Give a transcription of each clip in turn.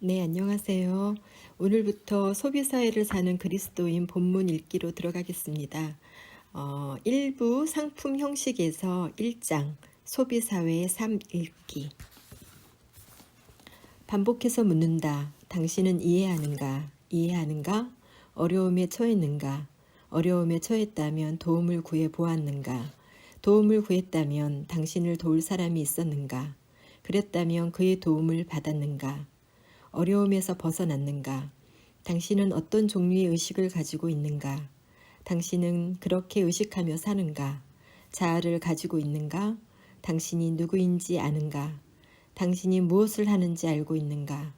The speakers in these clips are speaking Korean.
네, 안녕하세요. 오늘부터 소비사회를 사는 그리스도인 본문 읽기로 들어가겠습니다. 1부 상품 형식에서 1장 소비사회의 삶 읽기. 반복해서 묻는다. 당신은 이해하는가? 이해하는가? 어려움에 처했는가? 어려움에 처했다면 도움을 구해 보았는가? 도움을 구했다면 당신을 도울 사람이 있었는가? 그랬다면 그의 도움을 받았는가? 어려움에서 벗어났는가? 당신은 어떤 종류의 의식을 가지고 있는가? 당신은 그렇게 의식하며 사는가? 자아를 가지고 있는가? 당신이 누구인지 아는가? 당신이 무엇을 하는지 알고 있는가?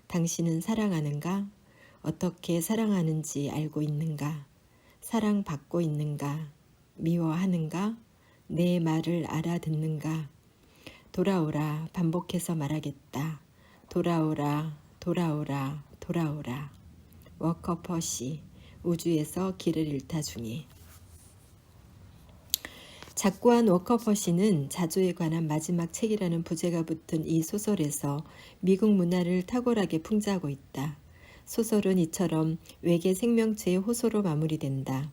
당신은 사랑하는가? 어떻게 사랑하는지 알고 있는가? 사랑받고 있는가? 미워하는가? 내 말을 알아듣는가? 돌아오라, 반복해서 말하겠다. 돌아오라, 돌아오라, 돌아오라. 워커퍼시, 우주에서 길을 잃다 중에. 작고한 워커퍼시는 자조에 관한 마지막 책이라는 부제가 붙은 이 소설에서 미국 문화를 탁월하게 풍자하고 있다. 소설은 이처럼 외계 생명체의 호소로 마무리된다.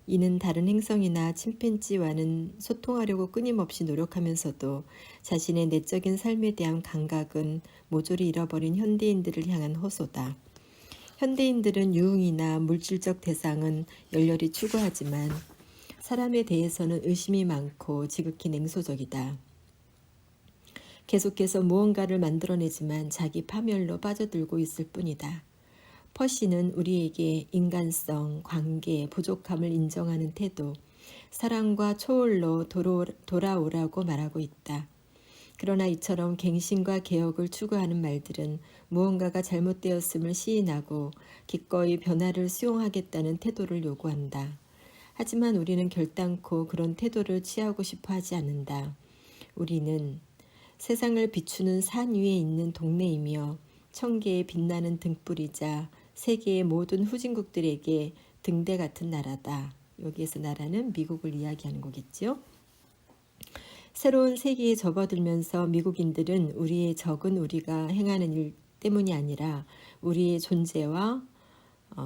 이는 다른 행성이나 침팬지와는 소통하려고 끊임없이 노력하면서도 자신의 내적인 삶에 대한 감각은 모조리 잃어버린 현대인들을 향한 호소다. 현대인들은 유흥이나 물질적 대상은 열렬히 추구하지만 사람에 대해서는 의심이 많고 지극히 냉소적이다. 계속해서 무언가를 만들어내지만 자기 파멸로 빠져들고 있을 뿐이다. 퍼시는 우리에게 인간성, 관계, 부족함을 인정하는 태도, 사랑과 초월로 돌아오라고 말하고 있다. 그러나 이처럼 갱신과 개혁을 추구하는 말들은 무언가가 잘못되었음을 시인하고 기꺼이 변화를 수용하겠다는 태도를 요구한다. 하지만 우리는 결단코 그런 태도를 취하고 싶어 하지 않는다. 우리는 세상을 비추는 산 위에 있는 동네이며 천개의 빛나는 등불이자 세계의 모든 후진국들에게 등대 같은 나라다. 여기에서 나라는 미국을 이야기하는 거겠죠. 새로운 세계에 접어들면서 미국인들은 우리의 적은 우리가 행하는 일 때문이 아니라 우리의 존재와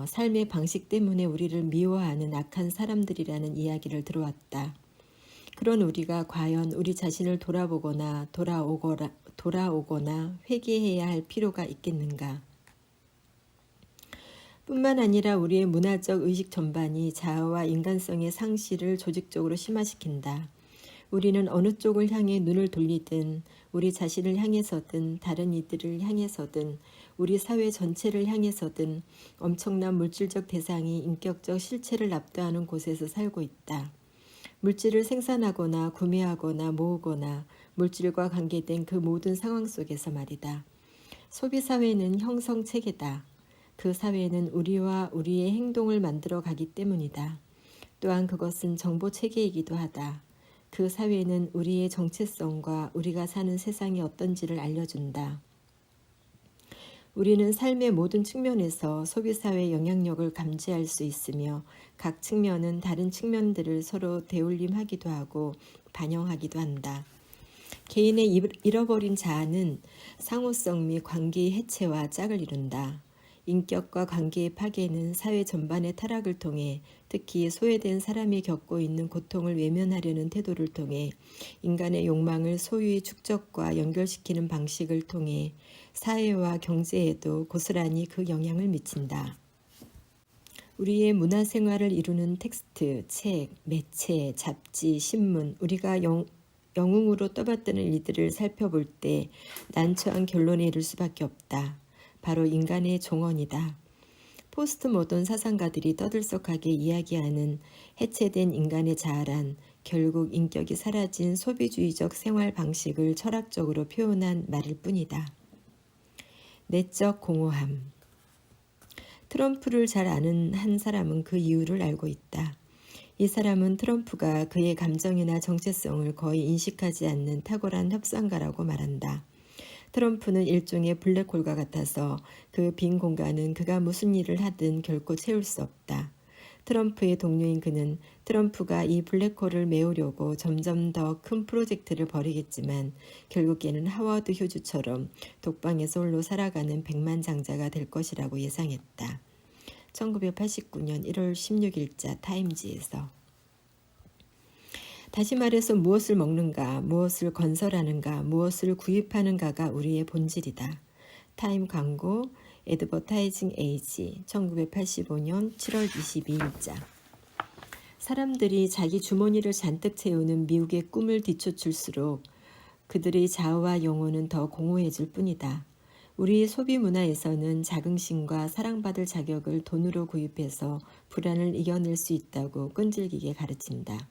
삶의 방식 때문에 우리를 미워하는 악한 사람들이라는 이야기를 들어왔다. 그런 우리가 과연 우리 자신을 돌아보거나 돌아오거나 회개해야 할 필요가 있겠는가? 뿐만 아니라 우리의 문화적 의식 전반이 자아와 인간성의 상실을 조직적으로 심화시킨다. 우리는 어느 쪽을 향해 눈을 돌리든 우리 자신을 향해서든 다른 이들을 향해서든 우리 사회 전체를 향해서든 엄청난 물질적 대상이 인격적 실체를 납득하는 곳에서 살고 있다. 물질을 생산하거나 구매하거나 모으거나 물질과 관계된 그 모든 상황 속에서 말이다. 소비사회는 형성체계다. 그 사회는 우리와 우리의 행동을 만들어 가기 때문이다. 또한 그것은 정보체계이기도 하다. 그 사회는 우리의 정체성과 우리가 사는 세상이 어떤지를 알려준다. 우리는 삶의 모든 측면에서 소비사회의 영향력을 감지할 수 있으며 각 측면은 다른 측면들을 서로 대울림하기도 하고 반영하기도 한다. 개인의 잃어버린 자아는 상호성 및 관계의 해체와 짝을 이룬다. 인격과 관계의 파괴는 사회 전반의 타락을 통해 특히 소외된 사람이 겪고 있는 고통을 외면하려는 태도를 통해 인간의 욕망을 소유의 축적과 연결시키는 방식을 통해 사회와 경제에도 고스란히 그 영향을 미친다. 우리의 문화생활을 이루는 텍스트, 책, 매체, 잡지, 신문, 우리가 영웅으로 떠받드는 이들을 살펴볼 때 난처한 결론에 이를 수밖에 없다. 바로 인간의 종언이다. 포스트 모던 사상가들이 떠들썩하게 이야기하는 해체된 인간의 자아란 결국 인격이 사라진 소비주의적 생활 방식을 철학적으로 표현한 말일 뿐이다. 내적 공허함. 트럼프를 잘 아는 한 사람은 그 이유를 알고 있다. 이 사람은 트럼프가 그의 감정이나 정체성을 거의 인식하지 않는 탁월한 협상가라고 말한다. 트럼프는 일종의 블랙홀과 같아서 그 빈 공간은 그가 무슨 일을 하든 결코 채울 수 없다. 트럼프의 동료인 그는 트럼프가 이 블랙홀을 메우려고 점점 더 큰 프로젝트를 벌이겠지만 결국에는 하워드 휴즈처럼 독방에서 홀로 살아가는 백만장자가 될 것이라고 예상했다. 1989년 1월 16일자 타임지에서. 다시 말해서 무엇을 먹는가, 무엇을 건설하는가, 무엇을 구입하는가가 우리의 본질이다. 타임 광고, 애드버타이징 에이지, 1985년 7월 22일자. 사람들이 자기 주머니를 잔뜩 채우는 미국의 꿈을 뒤쫓을수록 그들의 자아와 영혼은 더 공허해질 뿐이다. 우리의 소비 문화에서는 자긍심과 사랑받을 자격을 돈으로 구입해서 불안을 이겨낼 수 있다고 끈질기게 가르친다.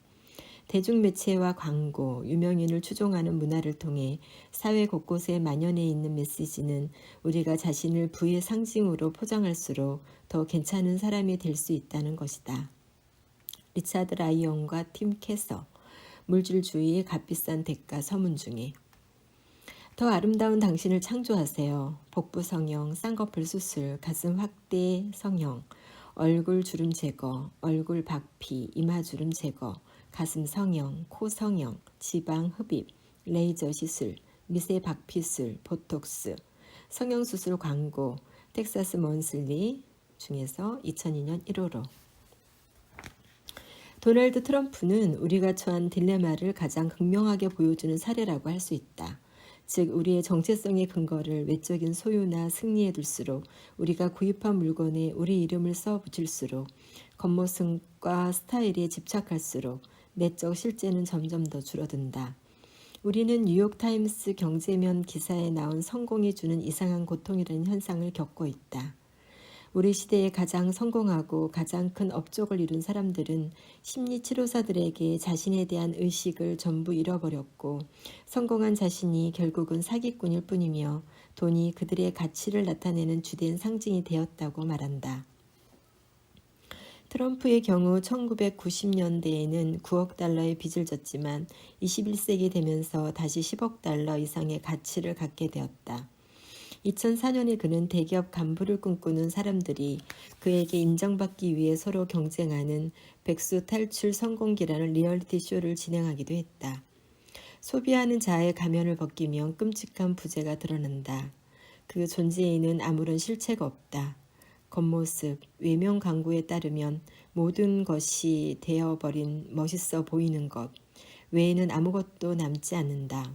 대중매체와 광고, 유명인을 추종하는 문화를 통해 사회 곳곳에 만연해 있는 메시지는 우리가 자신을 부의 상징으로 포장할수록 더 괜찮은 사람이 될 수 있다는 것이다. 리차드 라이언과 팀 캐서, 물질주의의 값비싼 대가 서문 중에. 더 아름다운 당신을 창조하세요. 복부 성형, 쌍꺼풀 수술, 가슴 확대 성형, 얼굴 주름 제거, 얼굴 박피, 이마 주름 제거, 가슴 성형, 코 성형, 지방 흡입, 레이저 시술, 미세 박피술, 보톡스, 성형수술 광고, 텍사스 먼슬리 중에서 2002년 1호로. 도널드 트럼프는 우리가 처한 딜레마를 가장 극명하게 보여주는 사례라고 할 수 있다. 즉 우리의 정체성의 근거를 외적인 소유나 승리에 둘수록 우리가 구입한 물건에 우리 이름을 써 붙일수록 겉모습과 스타일에 집착할수록 내적 실제는 점점 더 줄어든다. 우리는 뉴욕타임스 경제면 기사에 나온 성공이 주는 이상한 고통이라는 현상을 겪고 있다. 우리 시대에 가장 성공하고 가장 큰 업적을 이룬 사람들은 심리치료사들에게 자신에 대한 의식을 전부 잃어버렸고 성공한 자신이 결국은 사기꾼일 뿐이며 돈이 그들의 가치를 나타내는 주된 상징이 되었다고 말한다. 트럼프의 경우 1990년대에는 9억 달러의 빚을 졌지만 21세기 되면서 다시 10억 달러 이상의 가치를 갖게 되었다. 2004년에 그는 대기업 간부를 꿈꾸는 사람들이 그에게 인정받기 위해 서로 경쟁하는 백수 탈출 성공기라는 리얼리티 쇼를 진행하기도 했다. 소비하는 자의 가면을 벗기면 끔찍한 부재가 드러난다. 그 존재에는 아무런 실체가 없다. 겉모습, 외명 광고에 따르면 모든 것이 되어버린 멋있어 보이는 것 외에는 아무것도 남지 않는다.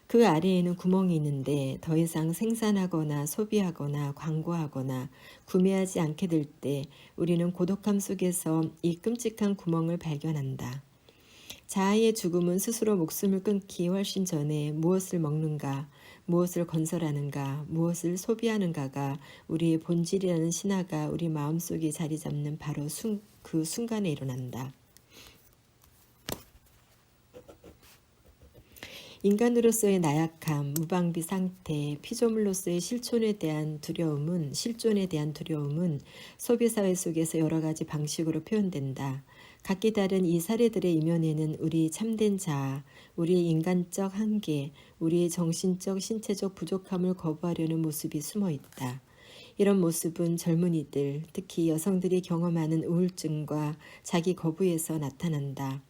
그 아래에는 구멍이 있는데 더 이상 생산하거나 소비하거나 광고하거나 구매하지 않게 될 때 우리는 고독함 속에서 이 끔찍한 구멍을 발견한다. 자아의 죽음은 스스로 목숨을 끊기 훨씬 전에 무엇을 먹는가, 무엇을 건설하는가, 무엇을 소비하는가가 우리의 본질이라는 신화가 우리 마음속에 자리 잡는 바로 그 순간에 일어난다. 인간으로서의 나약함, 무방비 상태, 피조물로서의 실존에 대한 두려움은 소비사회 속에서 여러 가지 방식으로 표현된다. 각기 다른 이 사례들의 이면에는 우리 참된 자아, 우리의 인간적 한계, 우리의 정신적, 신체적 부족함을 거부하려는 모습이 숨어 있다. 이런 모습은 젊은이들, 특히 여성들이 경험하는 우울증과 자기 거부에서 나타난다.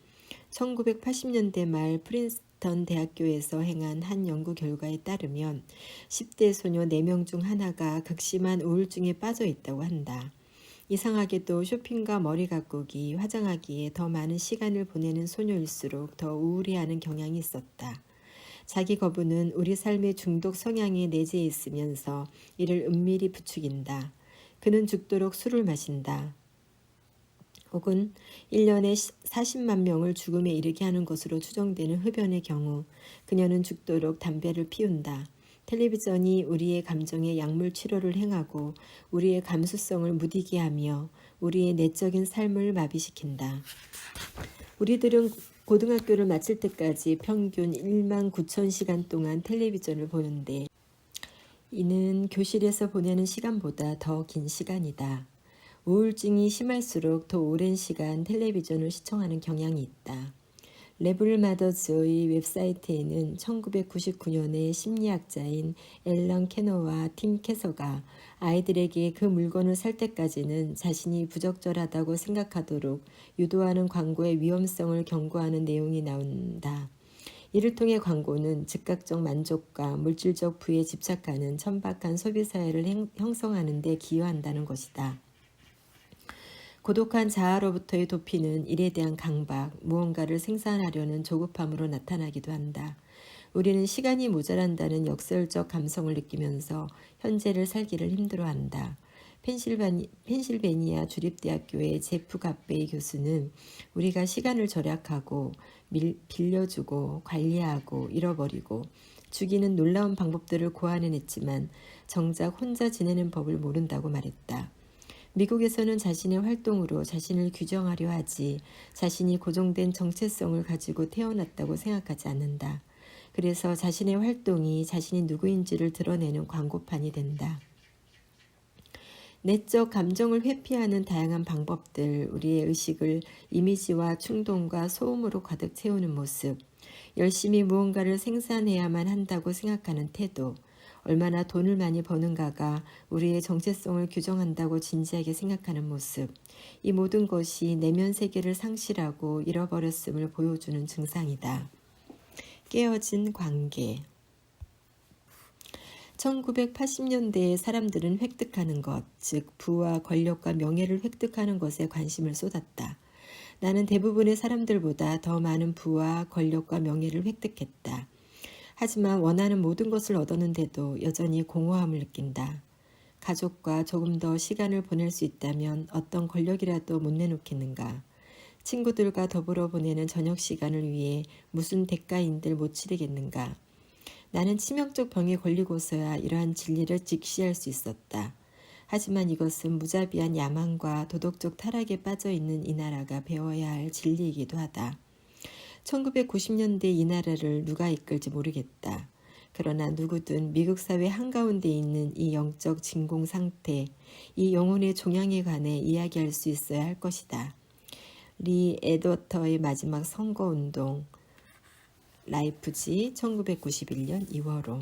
1980년대 말 프린스턴 대학교에서 행한 한 연구 결과에 따르면 10대 소녀 4명 중 하나가 극심한 우울증에 빠져 있다고 한다. 이상하게도 쇼핑과 머리 가꾸기, 화장하기에 더 많은 시간을 보내는 소녀일수록 더 우울해하는 경향이 있었다. 자기 거부는 우리 삶의 중독 성향에 내재해 있으면서 이를 은밀히 부추긴다. 그는 죽도록 술을 마신다. 혹은 1년에 40만 명을 죽음에 이르게 하는 것으로 추정되는 흡연의 경우 그녀는 죽도록 담배를 피운다. 텔레비전이 우리의 감정에 약물 치료를 행하고 우리의 감수성을 무디게 하며 우리의 내적인 삶을 마비시킨다. 우리들은 고등학교를 마칠 때까지 평균 1만 9천 시간 동안 텔레비전을 보는데 이는 교실에서 보내는 시간보다 더 긴 시간이다. 우울증이 심할수록 더 오랜 시간 텔레비전을 시청하는 경향이 있다. 레블 마더즈의 웹사이트에는 1999년에 심리학자인 앨런 캐너와 팀 캐서가 아이들에게 그 물건을 살 때까지는 자신이 부적절하다고 생각하도록 유도하는 광고의 위험성을 경고하는 내용이 나온다. 이를 통해 광고는 즉각적 만족과 물질적 부에 집착하는 천박한 소비사회를 형성하는 데 기여한다는 것이다. 고독한 자아로부터의 도피는 일에 대한 강박, 무언가를 생산하려는 조급함으로 나타나기도 한다. 우리는 시간이 모자란다는 역설적 감성을 느끼면서 현재를 살기를 힘들어한다. 펜실베니아 주립대학교의 제프 갓베이 교수는 우리가 시간을 절약하고 빌려주고 관리하고 잃어버리고 죽이는 놀라운 방법들을 고안해냈지만 정작 혼자 지내는 법을 모른다고 말했다. 미국에서는 자신의 활동으로 자신을 규정하려 하지 자신이 고정된 정체성을 가지고 태어났다고 생각하지 않는다. 그래서 자신의 활동이 자신이 누구인지를 드러내는 광고판이 된다. 내적 감정을 회피하는 다양한 방법들, 우리의 의식을 이미지와 충동과 소음으로 가득 채우는 모습, 열심히 무언가를 생산해야만 한다고 생각하는 태도, 얼마나 돈을 많이 버는가가 우리의 정체성을 규정한다고 진지하게 생각하는 모습, 이 모든 것이 내면 세계를 상실하고 잃어버렸음을 보여주는 증상이다. 깨어진 관계. 1980년대에 사람들은 획득하는 것, 즉 부와 권력과 명예를 획득하는 것에 관심을 쏟았다. 나는 대부분의 사람들보다 더 많은 부와 권력과 명예를 획득했다. 하지만 원하는 모든 것을 얻었는데도 여전히 공허함을 느낀다. 가족과 조금 더 시간을 보낼 수 있다면 어떤 권력이라도 못 내놓겠는가. 친구들과 더불어 보내는 저녁 시간을 위해 무슨 대가인들 못 치르겠는가. 나는 치명적 병에 걸리고서야 이러한 진리를 직시할 수 있었다. 하지만 이것은 무자비한 야망과 도덕적 타락에 빠져있는 이 나라가 배워야 할 진리이기도 하다. 1990년대 이 나라를 누가 이끌지 모르겠다. 그러나 누구든 미국 사회 한가운데 있는 이 영적 진공 상태, 이 영혼의 종양에 관해 이야기할 수 있어야 할 것이다. 리 에드워터의 마지막 선거운동, 라이프지 1991년 2월호.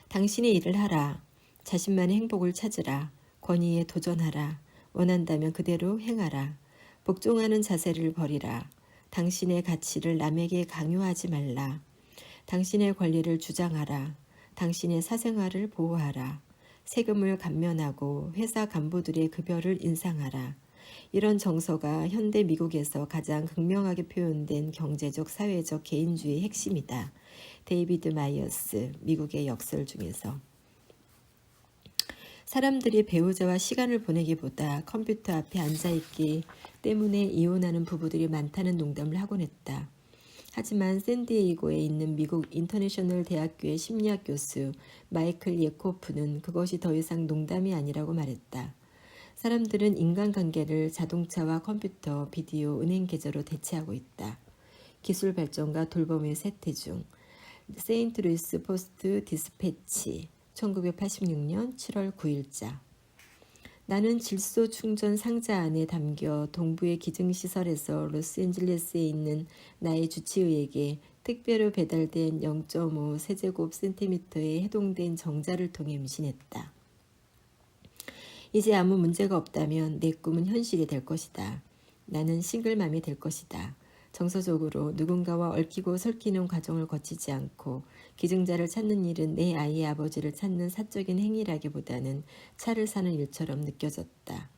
당신의 일을 하라. 자신만의 행복을 찾으라. 권위에 도전하라. 원한다면 그대로 행하라. 복종하는 자세를 버리라. 당신의 가치를 남에게 강요하지 말라. 당신의 권리를 주장하라. 당신의 사생활을 보호하라. 세금을 감면하고 회사 간부들의 급여를 인상하라. 이런 정서가 현대 미국에서 가장 극명하게 표현된 경제적, 사회적 개인주의의 핵심이다. 데이비드 마이어스, 미국의 역설 중에서. 사람들이 배우자와 시간을 보내기보다 컴퓨터 앞에 앉아있기 때문에 이혼하는 부부들이 많다는 농담을 하곤 했다. 하지만 샌디에이고에 있는 미국 인터내셔널 대학교의 심리학 교수 마이클 예코프는 그것이 더 이상 농담이 아니라고 말했다. 사람들은 인간관계를 자동차와 컴퓨터, 비디오, 은행 계좌로 대체하고 있다. 기술 발전과 돌봄의 쇠퇴 중. 세인트루이스 포스트 디스패치 1986년 7월 9일자. 나는 질소 충전 상자 안에 담겨 동부의 기증시설에서 로스앤젤레스에 있는 나의 주치의에게 특별히 배달된 0.5 세제곱센티미터의 해동된 정자를 통해 임신했다. 이제 아무 문제가 없다면 내 꿈은 현실이 될 것이다. 나는 싱글맘이 될 것이다. 정서적으로 누군가와 얽히고 설키는 과정을 거치지 않고 기증자를 찾는 일은 내 아이의 아버지를 찾는 사적인 행위라기보다는 차를 사는 일처럼 느껴졌다.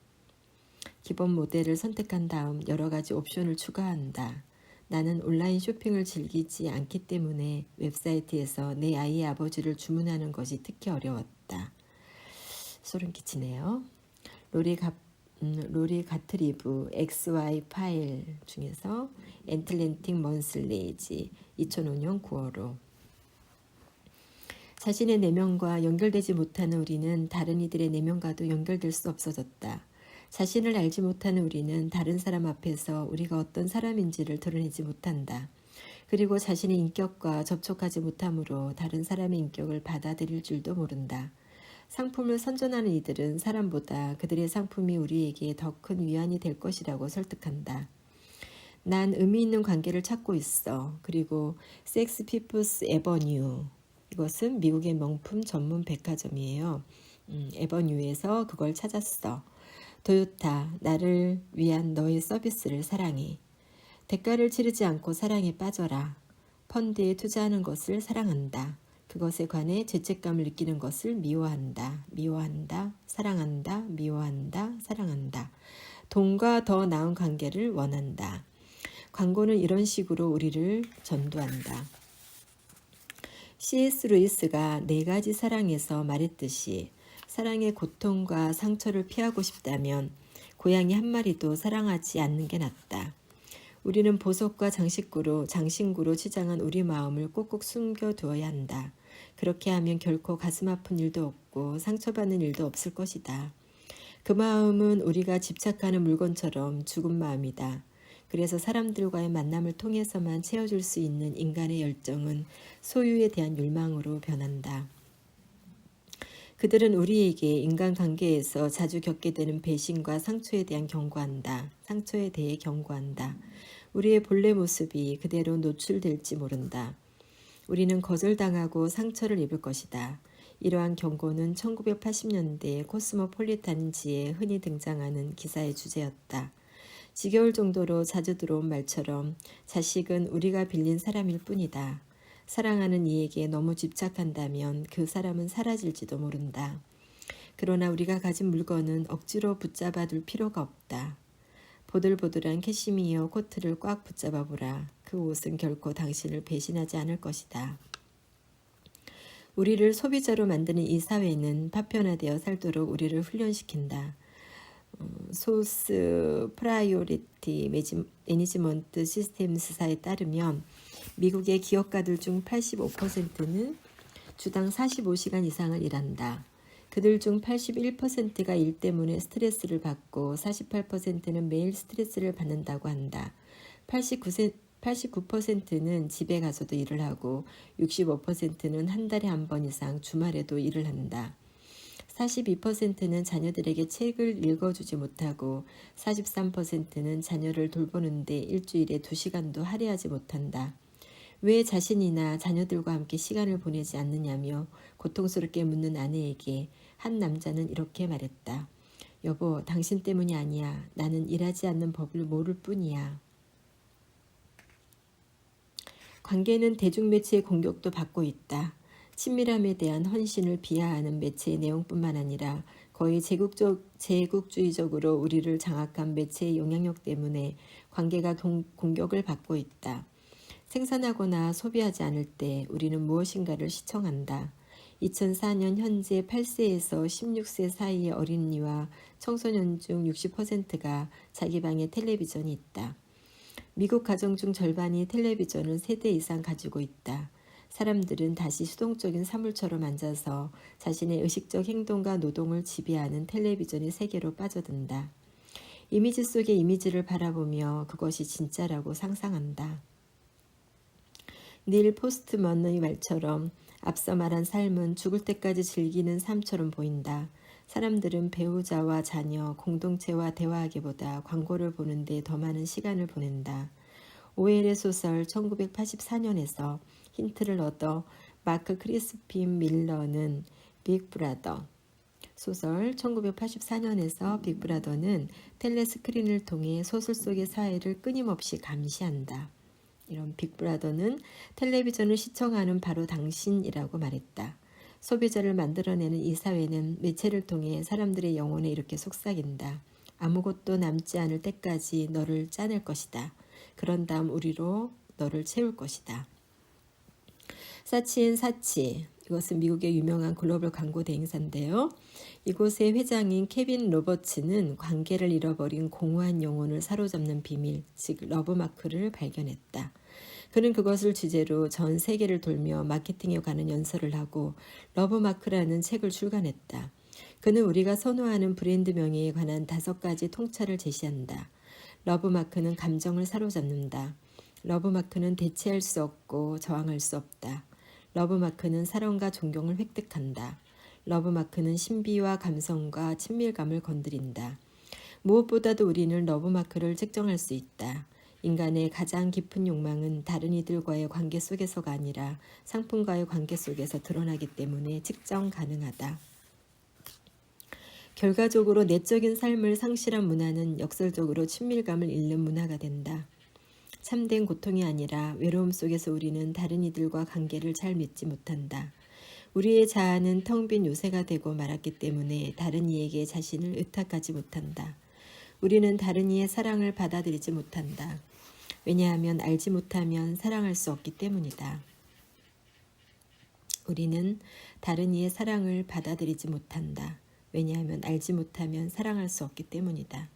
기본 모델을 선택한 다음 여러 가지 옵션을 추가한다. 나는 온라인 쇼핑을 즐기지 않기 때문에 웹사이트에서 내 아이의 아버지를 주문하는 것이 특히 어려웠다. 소름 끼치네요. 로리 가트리브 XY 파일 중에서 애틀랜틱 먼슬리지 2005년 9월호. 자신의 내면과 연결되지 못하는 우리는 다른 이들의 내면과도 연결될 수 없어졌다. 자신을 알지 못하는 우리는 다른 사람 앞에서 우리가 어떤 사람인지를 드러내지 못한다. 그리고 자신의 인격과 접촉하지 못하므로 다른 사람의 인격을 받아들일 줄도 모른다. 상품을 선전하는 이들은 사람보다 그들의 상품이 우리에게 더 큰 위안이 될 것이라고 설득한다. 난 의미 있는 관계를 찾고 있어. 그리고 섹스 피프스 에버뉴. 이것은 미국의 명품 전문 백화점이에요. 에버뉴에서 그걸 찾았어. 도요타, 나를 위한 너의 서비스를 사랑해. 대가를 치르지 않고 사랑에 빠져라. 펀드에 투자하는 것을 사랑한다. 그것에 관해 죄책감을 느끼는 것을 미워한다. 미워한다. 사랑한다. 미워한다. 사랑한다. 돈과 더 나은 관계를 원한다. 광고는 이런 식으로 우리를 전도한다. C.S. 루이스가 4가지 사랑에서 말했듯이 사랑의 고통과 상처를 피하고 싶다면 고양이 한 마리도 사랑하지 않는 게 낫다. 우리는 보석과 장신구로 치장한 우리 마음을 꼭꼭 숨겨두어야 한다. 그렇게 하면 결코 가슴 아픈 일도 없고 상처받는 일도 없을 것이다. 그 마음은 우리가 집착하는 물건처럼 죽은 마음이다. 그래서 사람들과의 만남을 통해서만 채워줄 수 있는 인간의 열정은 소유에 대한 욕망으로 변한다. 그들은 우리에게 인간관계에서 자주 겪게 되는 배신과 상처에 대해 경고한다. 우리의 본래 모습이 그대로 노출될지 모른다. 우리는 거절당하고 상처를 입을 것이다. 이러한 경고는 1980년대 코스모폴리탄지에 흔히 등장하는 기사의 주제였다. 지겨울 정도로 자주 들어온 말처럼 자식은 우리가 빌린 사람일 뿐이다. 사랑하는 이에게 너무 집착한다면 그 사람은 사라질지도 모른다. 그러나 우리가 가진 물건은 억지로 붙잡아둘 필요가 없다. 보들보들한 캐시미어 코트를 꽉 붙잡아 보라. 그 옷은 결코 당신을 배신하지 않을 것이다. 우리를 소비자로 만드는 이 사회는 파편화되어 살도록 우리를 훈련시킨다. 소스 프라이오리티 매니지먼트 시스템스사에 따르면 미국의 기업가들 중 85%는 주당 45시간 이상을 일한다. 그들 중 81%가 일 때문에 스트레스를 받고 48%는 매일 스트레스를 받는다고 한다. 89%는 집에 가서도 일을 하고 65%는 한 달에 한 번 이상 주말에도 일을 한다. 42%는 자녀들에게 책을 읽어주지 못하고 43%는 자녀를 돌보는데 일주일에 2시간도 할애하지 못한다. 왜 자신이나 자녀들과 함께 시간을 보내지 않느냐며 고통스럽게 묻는 아내에게 한 남자는 이렇게 말했다. 여보, 당신 때문이 아니야. 나는 일하지 않는 법을 모를 뿐이야. 관계는 대중매체의 공격도 받고 있다. 친밀함에 대한 헌신을 비하하는 매체의 내용뿐만 아니라 거의 제국주의적으로 우리를 장악한 매체의 영향력 때문에 관계가 공격을 받고 있다. 생산하거나 소비하지 않을 때 우리는 무엇인가를 시청한다. 2004년 현재 8세에서 16세 사이의 어린이와 청소년 중 60%가 자기 방에 텔레비전이 있다. 미국 가정 중 절반이 텔레비전을 3대 이상 가지고 있다. 사람들은 다시 수동적인 사물처럼 앉아서 자신의 의식적 행동과 노동을 지배하는 텔레비전의 세계로 빠져든다. 이미지 속의 이미지를 바라보며 그것이 진짜라고 상상한다. 닐 포스트먼의 말처럼 앞서 말한 삶은 죽을 때까지 즐기는 삶처럼 보인다. 사람들은 배우자와 자녀, 공동체와 대화하기보다 광고를 보는데 더 많은 시간을 보낸다. 오웰의 소설 1984년에서 힌트를 얻어 마크 크리스핀 밀러는 빅브라더 소설 1984년에서 빅브라더는 텔레스크린을 통해 소설 속의 사회를 끊임없이 감시한다. 이런 빅브라더는 텔레비전을 시청하는 바로 당신이라고 말했다. 소비자를 만들어내는 이 사회는 매체를 통해 사람들의 영혼에 이렇게 속삭인다. 아무것도 남지 않을 때까지 너를 짜낼 것이다. 그런 다음 우리로 너를 채울 것이다. 사치앤사치, 이것은 미국의 유명한 글로벌 광고 대행사인데요. 이곳의 회장인 케빈 로버츠는 관계를 잃어버린 공허한 영혼을 사로잡는 비밀, 즉 러브마크를 발견했다. 그는 그것을 주제로 전 세계를 돌며 마케팅에 관한 연설을 하고 러브마크라는 책을 출간했다. 그는 우리가 선호하는 브랜드 명예에 관한 5가지 통찰을 제시한다. 러브마크는 감정을 사로잡는다. 러브마크는 대체할 수 없고 저항할 수 없다. 러브마크는 사랑과 존경을 획득한다. 러브마크는 신비와 감성과 친밀감을 건드린다. 무엇보다도 우리는 러브마크를 측정할 수 있다. 인간의 가장 깊은 욕망은 다른 이들과의 관계 속에서가 아니라 상품과의 관계 속에서 드러나기 때문에 측정 가능하다. 결과적으로 내적인 삶을 상실한 문화는 역설적으로 친밀감을 잃는 문화가 된다. 참된 고통이 아니라 외로움 속에서 우리는 다른 이들과 관계를 잘 맺지 못한다. 우리의 자아는 텅 빈 요새가 되고 말았기 때문에 다른 이에게 자신을 의탁하지 못한다. 우리는 다른 이의 사랑을 받아들이지 못한다. 왜냐하면 알지 못하면 사랑할 수 없기 때문이다. 우리는 다른 이의 사랑을 받아들이지 못한다. 왜냐하면 알지 못하면 사랑할 수 없기 때문이다.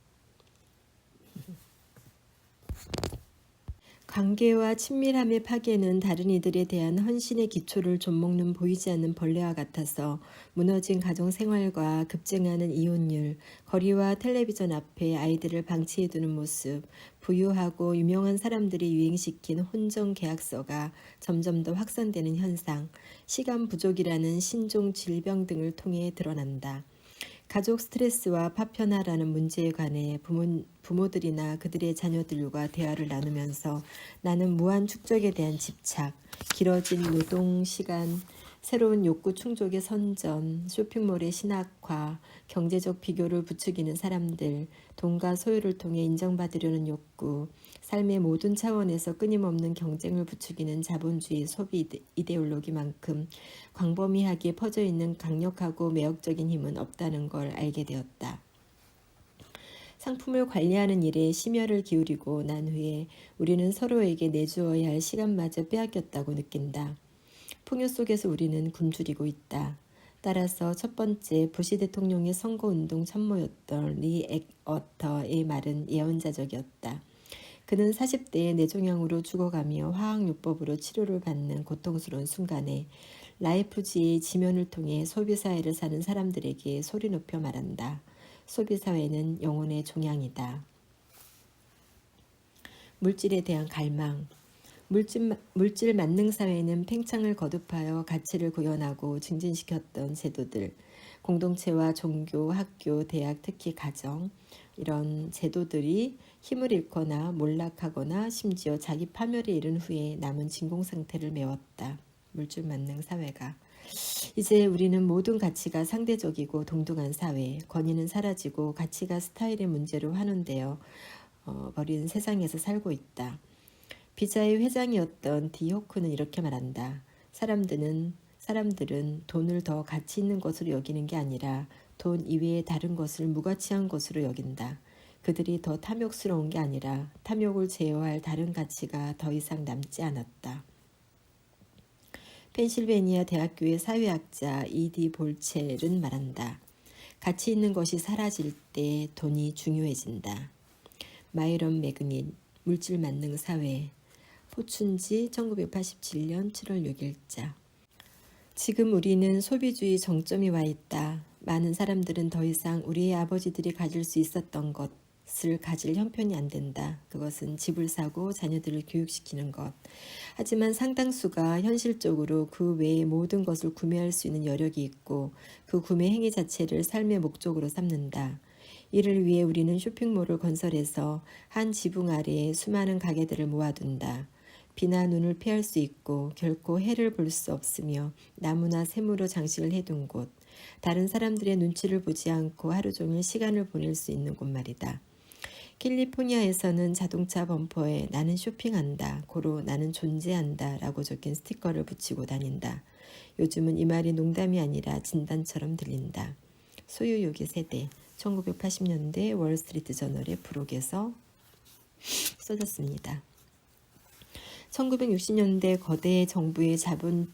관계와 친밀함의 파괴는 다른 이들에 대한 헌신의 기초를 좀먹는 보이지 않는 벌레와 같아서 무너진 가정생활과 급증하는 이혼율, 거리와 텔레비전 앞에 아이들을 방치해두는 모습, 부유하고 유명한 사람들이 유행시킨 혼정 계약서가 점점 더 확산되는 현상, 시간 부족이라는 신종 질병 등을 통해 드러난다. 가족 스트레스와 파편화라는 문제에 관해 부모들이나 그들의 자녀들과 대화를 나누면서 나는 무한 축적에 대한 집착, 길어진 노동 시간, 새로운 욕구 충족의 선전, 쇼핑몰의 신학화, 경제적 비교를 부추기는 사람들, 돈과 소유를 통해 인정받으려는 욕구, 삶의 모든 차원에서 끊임없는 경쟁을 부추기는 자본주의 소비 이데올로기만큼 광범위하게 퍼져있는 강력하고 매력적인 힘은 없다는 걸 알게 되었다. 상품을 관리하는 일에 심혈을 기울이고 난 후에 우리는 서로에게 내주어야 할 시간마저 빼앗겼다고 느낀다. 풍요 속에서 우리는 굶주리고 있다. 따라서 첫 번째 부시 대통령의 선거운동 참모였던 리 액어터의 말은 예언자적이었다. 그는 40대에 뇌종양으로 죽어가며 화학요법으로 치료를 받는 고통스러운 순간에 라이프지의 지면을 통해 소비사회를 사는 사람들에게 소리 높여 말한다. 소비사회는 영혼의 종양이다. 물질에 대한 갈망. 물질 만능 사회는 팽창을 거듭하여 가치를 구현하고 증진시켰던 제도들, 공동체와 종교, 학교, 대학, 특히 가정, 이런 제도들이 힘을 잃거나 몰락하거나 심지어 자기 파멸에 이른 후에 남은 진공 상태를 메웠다. 물질 만능 사회가. 이제 우리는 모든 가치가 상대적이고 동등한 사회, 권위는 사라지고 가치가 스타일의 문제로 환원되어 버린 세상에서 살고 있다. 비자의 회장이었던 디호크는 이렇게 말한다. 사람들은 돈을 더 가치 있는 것으로 여기는 게 아니라 돈 이외의 다른 것을 무가치한 것으로 여긴다. 그들이 더 탐욕스러운 게 아니라 탐욕을 제어할 다른 가치가 더 이상 남지 않았다. 펜실베니아 대학교의 사회학자 E.D. 볼첼은 말한다. 가치 있는 것이 사라질 때 돈이 중요해진다. 마이런 매그닛, 물질 만능 사회, 포춘지 1987년 7월 6일자. 지금 우리는 소비주의 정점이 와 있다. 많은 사람들은 더 이상 우리의 아버지들이 가질 수 있었던 것을 가질 형편이 안 된다. 그것은 집을 사고 자녀들을 교육시키는 것. 하지만 상당수가 현실적으로 그 외의 모든 것을 구매할 수 있는 여력이 있고 그 구매 행위 자체를 삶의 목적으로 삼는다. 이를 위해 우리는 쇼핑몰을 건설해서 한 지붕 아래에 수많은 가게들을 모아둔다. 비나 눈을 피할 수 있고 결코 해를 볼 수 없으며 나무나 샘으로 장식을 해둔 곳, 다른 사람들의 눈치를 보지 않고 하루 종일 시간을 보낼 수 있는 곳 말이다. 캘리포니아에서는 자동차 범퍼에 나는 쇼핑한다, 고로 나는 존재한다 라고 적힌 스티커를 붙이고 다닌다. 요즘은 이 말이 농담이 아니라 진단처럼 들린다. 소유욕의 세대, 1980년대 월스트리트 저널의 부록에서 써졌습니다. 1960년대 거대 정부의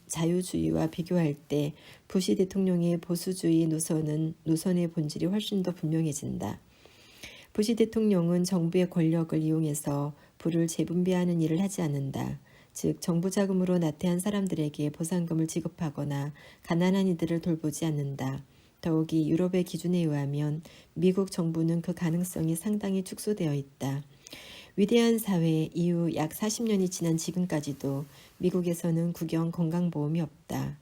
자유주의와 비교할 때 부시 대통령의 보수주의 노선의 본질이 훨씬 더 분명해진다. 부시 대통령은 정부의 권력을 이용해서 부를 재분배하는 일을 하지 않는다. 즉 정부 자금으로 나태한 사람들에게 보상금을 지급하거나 가난한 이들을 돌보지 않는다. 더욱이 유럽의 기준에 의하면 미국 정부는 그 가능성이 상당히 축소되어 있다. 위대한 사회 이후 약 40년이 지난 지금까지도 미국에서는 국영 건강보험이 없다.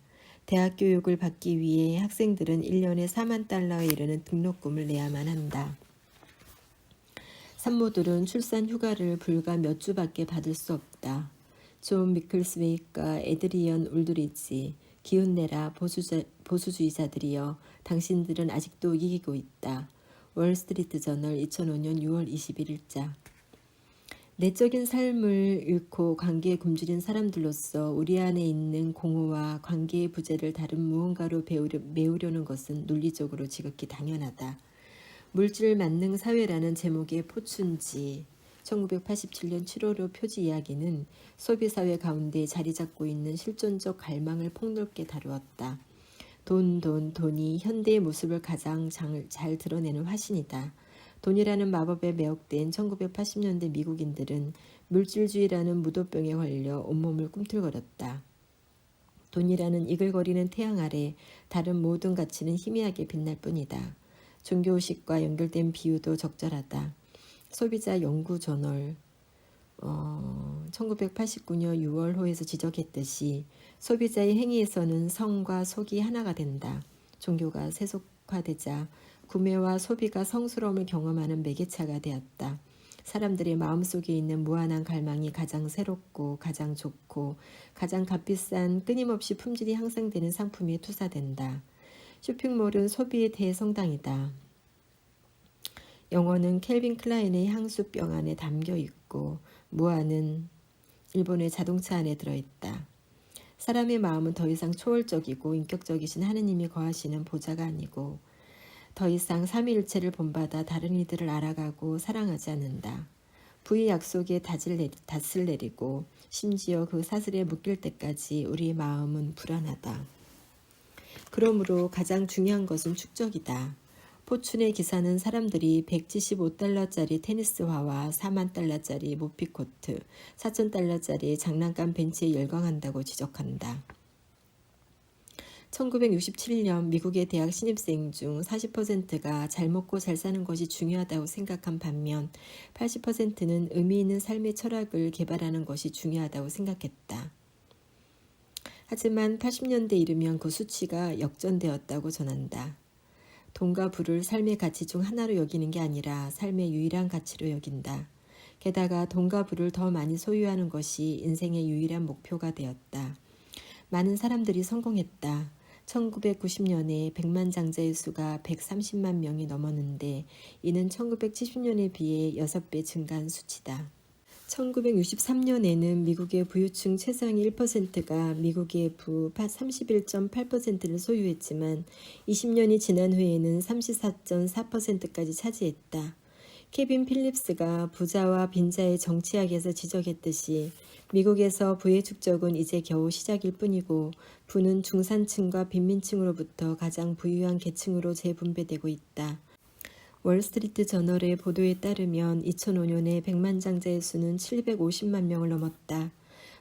대학 교육을 받기 위해 학생들은 1년에 $40,000에 이르는 등록금을 내야만 한다. 산모들은 출산 휴가를 불과 몇 주밖에 받을 수 없다. 존 미클스웨이과 에드리언 울드리지, 기운내라 보수주의자들이여, 당신들은 아직도 이기고 있다. 월스트리트 저널 2005년 6월 21일자. 내적인 삶을 잃고 관계에 굶주린 사람들로서 우리 안에 있는 공허와 관계의 부재를 다른 무언가로 메우려는 것은 논리적으로 지극히 당연하다. 물질 만능 사회라는 제목의 포춘지 1987년 7월호 표지 이야기는 소비사회 가운데 자리 잡고 있는 실존적 갈망을 폭넓게 다루었다. 돈이 현대의 모습을 가장 잘 드러내는 화신이다. 돈이라는 마법에 매혹된 1980년대 미국인들은 물질주의라는 무도병에 걸려 온몸을 꿈틀거렸다. 돈이라는 이글거리는 태양 아래 다른 모든 가치는 희미하게 빛날 뿐이다. 종교의식과 연결된 비유도 적절하다. 소비자 연구 저널 1989년 6월호에서 지적했듯이 소비자의 행위에서는 성과 속이 하나가 된다. 종교가 세속화되자 구매와 소비가 성스러움을 경험하는 매개차가 되었다. 사람들의 마음속에 있는 무한한 갈망이 가장 새롭고 가장 좋고 가장 값비싼 끊임없이 품질이 향상되는 상품에 투사된다. 쇼핑몰은 소비의 대성당이다. 영어는 켈빈 클라인의 향수병 안에 담겨 있고 무한은 일본의 자동차 안에 들어있다. 사람의 마음은 더 이상 초월적이고 인격적이신 하느님이 거하시는 보좌가 아니고 더 이상 삼위일체를 본받아 다른 이들을 알아가고 사랑하지 않는다. 부의 약속에 닷을 내리고 심지어 그 사슬에 묶일 때까지 우리의 마음은 불안하다. 그러므로 가장 중요한 것은 축적이다. 포춘의 기사는 사람들이 175달러짜리 테니스화와 4만 달러짜리 모피코트, 4,000달러짜리 장난감 벤치에 열광한다고 지적한다. 1967년 미국의 대학 신입생 중 40%가 잘 먹고 잘 사는 것이 중요하다고 생각한 반면 80%는 의미 있는 삶의 철학을 개발하는 것이 중요하다고 생각했다. 하지만 80년대 이르면 그 수치가 역전되었다고 전한다. 돈과 부를 삶의 가치 중 하나로 여기는 게 아니라 삶의 유일한 가치로 여긴다. 게다가 돈과 부를 더 많이 소유하는 것이 인생의 유일한 목표가 되었다. 많은 사람들이 성공했다. 1990년에 100만 장자의 수가 130만 명이 넘었는데 이는 1970년에 비해 6배 증가한 수치다. 1963년에는 미국의 부유층 최상위 1%가 미국의 부 31.8%를 소유했지만 20년이 지난 후에는 34.4%까지 차지했다. 케빈 필립스가 부자와 빈자의 정치학에서 지적했듯이 미국에서 부의 축적은 이제 겨우 시작일 뿐이고 부는 중산층과 빈민층으로부터 가장 부유한 계층으로 재분배되고 있다. 월스트리트 저널의 보도에 따르면 2005년에 100만 장자의 수는 750만 명을 넘었다.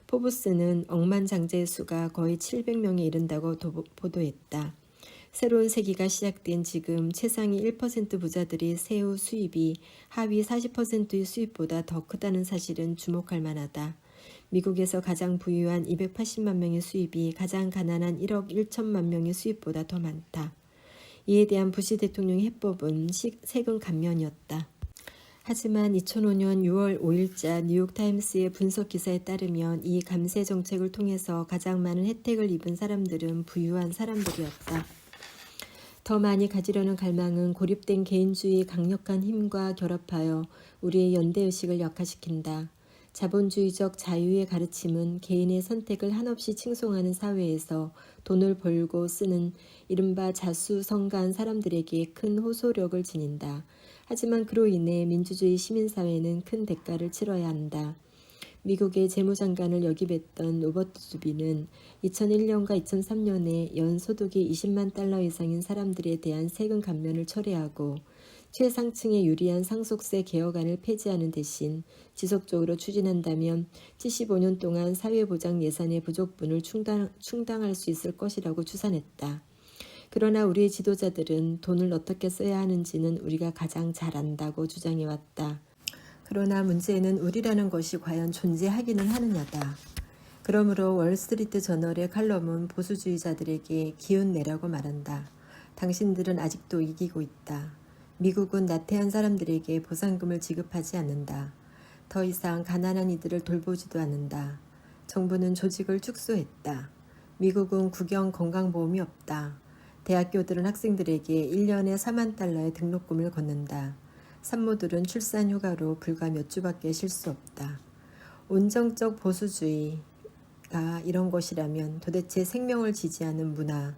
포브스는 억만 장자의 수가 거의 700명에 이른다고 보도했다. 새로운 세기가 시작된 지금 최상위 1% 부자들의 세후 수입이 하위 40%의 수입보다 더 크다는 사실은 주목할 만하다. 미국에서 가장 부유한 280만 명의 수입이 가장 가난한 1억 1천만 명의 수입보다 더 많다. 이에 대한 부시 대통령의 해법은 세금 감면이었다. 하지만 2005년 6월 5일자 뉴욕타임스의 분석 기사에 따르면 이 감세 정책을 통해서 가장 많은 혜택을 입은 사람들은 부유한 사람들이었다. 더 많이 가지려는 갈망은 고립된 개인주의의 강력한 힘과 결합하여 우리의 연대의식을 약화시킨다. 자본주의적 자유의 가르침은 개인의 선택을 한없이 칭송하는 사회에서 돈을 벌고 쓰는 이른바 자수성가한 사람들에게 큰 호소력을 지닌다. 하지만 그로 인해 민주주의 시민사회는 큰 대가를 치러야 한다. 미국의 재무장관을 역임했던 로버트 주비는 2001년과 2003년에 연소득이 20만 달러 이상인 사람들에 대한 세금 감면을 철회하고 최상층에 유리한 상속세 개혁안을 폐지하는 대신 지속적으로 추진한다면 75년 동안 사회보장 예산의 부족분을 충당할 수 있을 것이라고 추산했다. 그러나 우리의 지도자들은 돈을 어떻게 써야 하는지는 우리가 가장 잘 안다고 주장해왔다. 그러나 문제는 우리라는 것이 과연 존재하기는 하느냐다. 그러므로 월스트리트 저널의 칼럼은 보수주의자들에게 기운 내라고 말한다. 당신들은 아직도 이기고 있다. 미국은 나태한 사람들에게 보상금을 지급하지 않는다. 더 이상 가난한 이들을 돌보지도 않는다. 정부는 조직을 축소했다. 미국은 국영 건강보험이 없다. 대학교들은 학생들에게 1년에 4만 달러의 등록금을 걷는다. 산모들은 출산 휴가로 불과 몇 주밖에 쉴 수 없다. 온정적 보수주의가 이런 것이라면 도대체 생명을 지지하는 문화,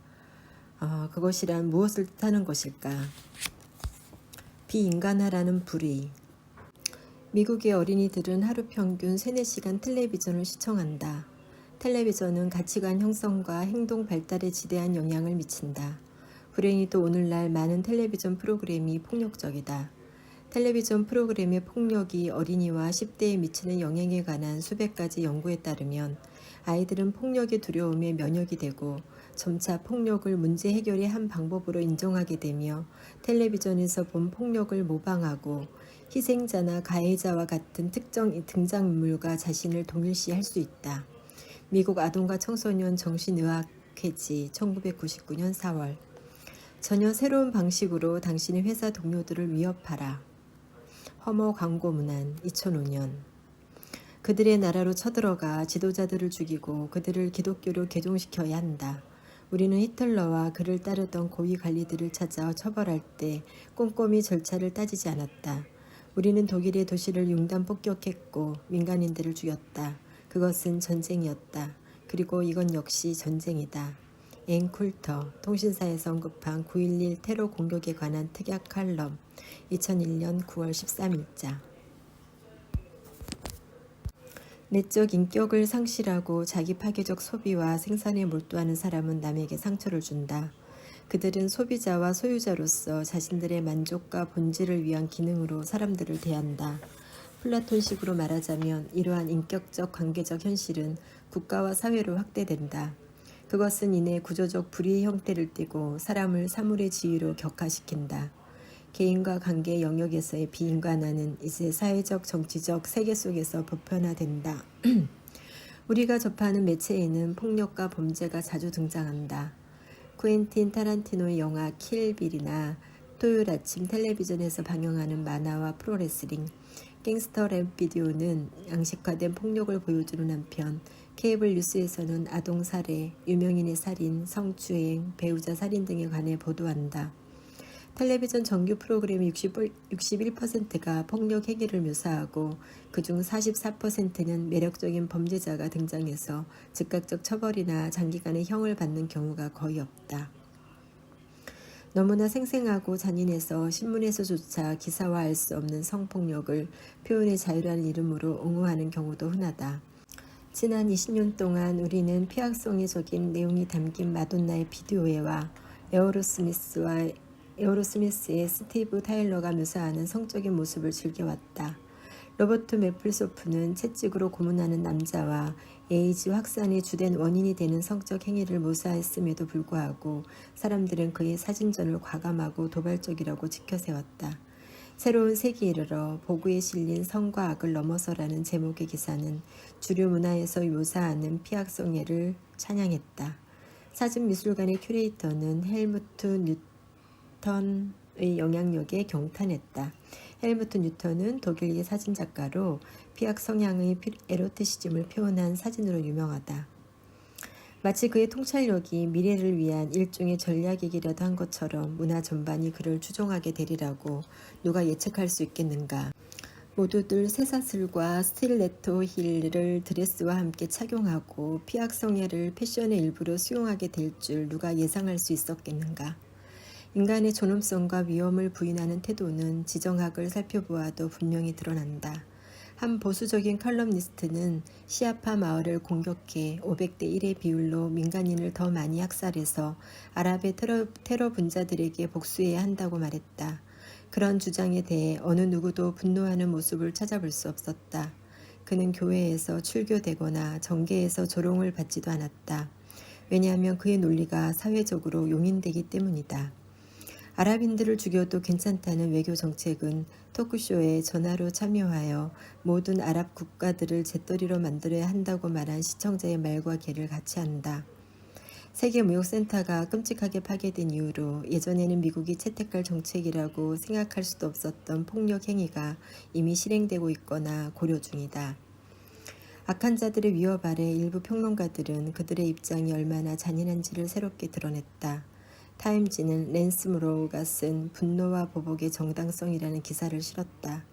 그것이란 무엇을 뜻하는 것일까? 비인간화라는 불의. 미국의 어린이들은 하루 평균 3, 4시간 텔레비전을 시청한다. 텔레비전은 가치관 형성과 행동 발달에 지대한 영향을 미친다. 불행히도 오늘날 많은 텔레비전 프로그램이 폭력적이다. 텔레비전 프로그램의 폭력이 어린이와 10대에 미치는 영향에 관한 수백 가지 연구에 따르면 아이들은 폭력의 두려움에 면역이 되고 점차 폭력을 문제 해결의 한 방법으로 인정하게 되며 텔레비전에서 본 폭력을 모방하고 희생자나 가해자와 같은 특정 등장인물과 자신을 동일시할 수 있다. 미국 아동과 청소년 정신의학회지 1999년 4월. 전혀 새로운 방식으로 당신의 회사 동료들을 위협하라. 혐오 광고 문안 2005년. 그들의 나라로 쳐들어가 지도자들을 죽이고 그들을 기독교로 개종시켜야 한다. 우리는 히틀러와 그를 따르던 고위 관리들을 찾아 처벌할 때 꼼꼼히 절차를 따지지 않았다. 우리는 독일의 도시를 융단 폭격했고 민간인들을 죽였다. 그것은 전쟁이었다. 그리고 이건 역시 전쟁이다. 앤 쿨터, 통신사에서 언급한 9.11 테러 공격에 관한 특약 칼럼 2001년 9월 13일자. 내적 인격을 상실하고 자기 파괴적 소비와 생산에 몰두하는 사람은 남에게 상처를 준다. 그들은 소비자와 소유자로서 자신들의 만족과 본질을 위한 기능으로 사람들을 대한다. 플라톤식으로 말하자면 이러한 인격적 관계적 현실은 국가와 사회로 확대된다. 그것은 이내 구조적 불의의 형태를 띠고 사람을 사물의 지위로 격화시킨다. 개인과 관계 영역에서의 비인간화는 이제 사회적, 정치적 세계 속에서 보편화된다. 우리가 접하는 매체에는 폭력과 범죄가 자주 등장한다. 쿠엔틴 타란티노의 영화 킬빌이나 토요일 아침 텔레비전에서 방영하는 만화와 프로레슬링, 갱스터 랩 비디오는 양식화된 폭력을 보여주는 한편 케이블 뉴스에서는 아동 살해, 유명인의 살인, 성추행, 배우자 살인 등에 관해 보도한다. 텔레비전 정규 프로그램의 61%가 폭력 행위를 묘사하고 그중 44%는 매력적인 범죄자가 등장해서 즉각적 처벌이나 장기간의 형을 받는 경우가 거의 없다. 너무나 생생하고 잔인해서 신문에서조차 기사화할 수 없는 성폭력을 표현의 자유라는 이름으로 옹호하는 경우도 흔하다. 지난 20년 동안 우리는 피약성에 적인 내용이 담긴 마돈나의 비디오회와 에어로스미스의 스티브 타일러가 묘사하는 성적인 모습을 즐겨왔다. 로버트 매플소프는 채찍으로 고문하는 남자와 에이즈 확산의 주된 원인이 되는 성적 행위를 묘사했음에도 불구하고 사람들은 그의 사진전을 과감하고 도발적이라고 지켜세웠다. 새로운 세기에 이르러 보고에 실린 성과 악을 넘어서라는 제목의 기사는 주류 문화에서 묘사하는 피약성애를 찬양했다. 사진미술관의 큐레이터는 헬무트 뉴턴의 영향력에 경탄했다. 헬무트 뉴턴은 독일계 사진작가로 피약 성향의 에로티시즘을 표현한 사진으로 유명하다. 마치 그의 통찰력이 미래를 위한 일종의 전략이기라도 한 것처럼 문화 전반이 그를 추종하게 되리라고 누가 예측할 수 있겠는가. 모두들 쇠사슬과 스틸레토 힐을 드레스와 함께 착용하고 피약 성애를 패션의 일부로 수용하게 될 줄 누가 예상할 수 있었겠는가. 인간의 존엄성과 위험을 부인하는 태도는 지정학을 살펴보아도 분명히 드러난다. 한 보수적인 칼럼니스트는 시아파 마을을 공격해 500대 1의 비율로 민간인을 더 많이 학살해서 아랍의 테러 분자들에게 복수해야 한다고 말했다. 그런 주장에 대해 어느 누구도 분노하는 모습을 찾아볼 수 없었다. 그는 교회에서 출교되거나 정계에서 조롱을 받지도 않았다. 왜냐하면 그의 논리가 사회적으로 용인되기 때문이다. 아랍인들을 죽여도 괜찮다는 외교 정책은 토크쇼에 전화로 참여하여 모든 아랍 국가들을 재떨이로 만들어야 한다고 말한 시청자의 말과 개를 같이 한다. 세계무역센터가 끔찍하게 파괴된 이후로 예전에는 미국이 채택할 정책이라고 생각할 수도 없었던 폭력 행위가 이미 실행되고 있거나 고려 중이다. 악한 자들의 위협 아래 일부 평론가들은 그들의 입장이 얼마나 잔인한지를 새롭게 드러냈다. 타임지는 랜스 무로우가 쓴 분노와 보복의 정당성이라는 기사를 실었다.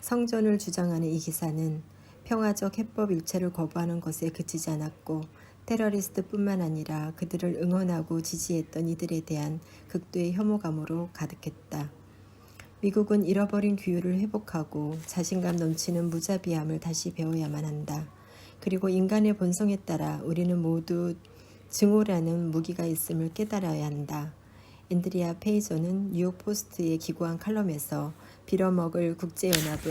성전을 주장하는 이 기사는 평화적 해법 일체를 거부하는 것에 그치지 않았고 테러리스트뿐만 아니라 그들을 응원하고 지지했던 이들에 대한 극도의 혐오감으로 가득했다. 미국은 잃어버린 규율을 회복하고 자신감 넘치는 무자비함을 다시 배워야만 한다. 그리고 인간의 본성에 따라 우리는 모두 증오라는 무기가 있음을 깨달아야 한다. 앤드리아 페이저는 뉴욕 포스트에 기고한 칼럼에서 빌어먹을 국제연합은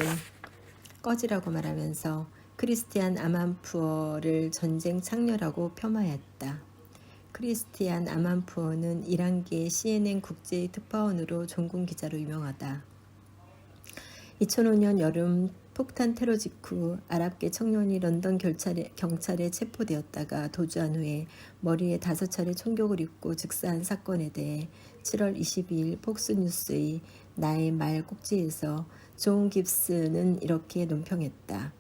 꺼지라고 말하면서 크리스티안 아만푸어를 전쟁 창녀라고 폄하했다. 크리스티안 아만푸어는 1한계 CNN 국제 특파원으로 종군 기자로 유명하다. 2005년 여름 폭탄 테러 직후 아랍계 청년이 런던 경찰에 체포되었다가 도주한 후에 머리에 5차례 총격을 입고 즉사한 사건에 대해 7월 22일 폭스뉴스의 나의 말 꼭지에서 존 깁스는 이렇게 논평했다.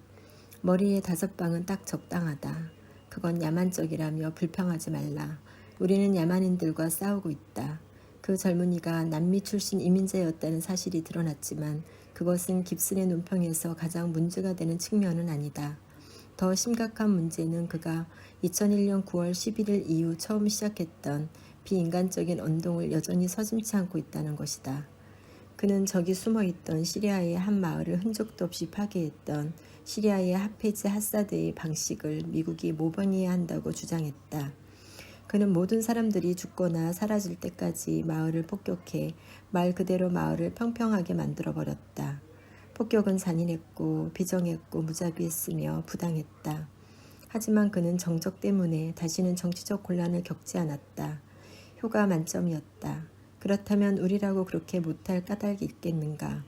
머리에 5방은 딱 적당하다. 그건 야만적이라며 불평하지 말라. 우리는 야만인들과 싸우고 있다. 그 젊은이가 남미 출신 이민자였다는 사실이 드러났지만 그것은 깁슨의 논평에서 가장 문제가 되는 측면은 아니다. 더 심각한 문제는 그가 2001년 9월 11일 이후 처음 시작했던 비인간적인 언동을 여전히 서슴지 않고 있다는 것이다. 그는 저기 숨어있던 시리아의 한 마을을 흔적도 없이 파괴했던 시리아의 하페즈 하사드의 방식을 미국이 모방해야 한다고 주장했다. 그는 모든 사람들이 죽거나 사라질 때까지 마을을 폭격해 말 그대로 마을을 평평하게 만들어버렸다. 폭격은 잔인했고 비정했고 무자비했으며 부당했다. 하지만 그는 정적 때문에 다시는 정치적 곤란을 겪지 않았다. 효과 만점이었다. 그렇다면 우리라고 그렇게 못할 까닭이 있겠는가?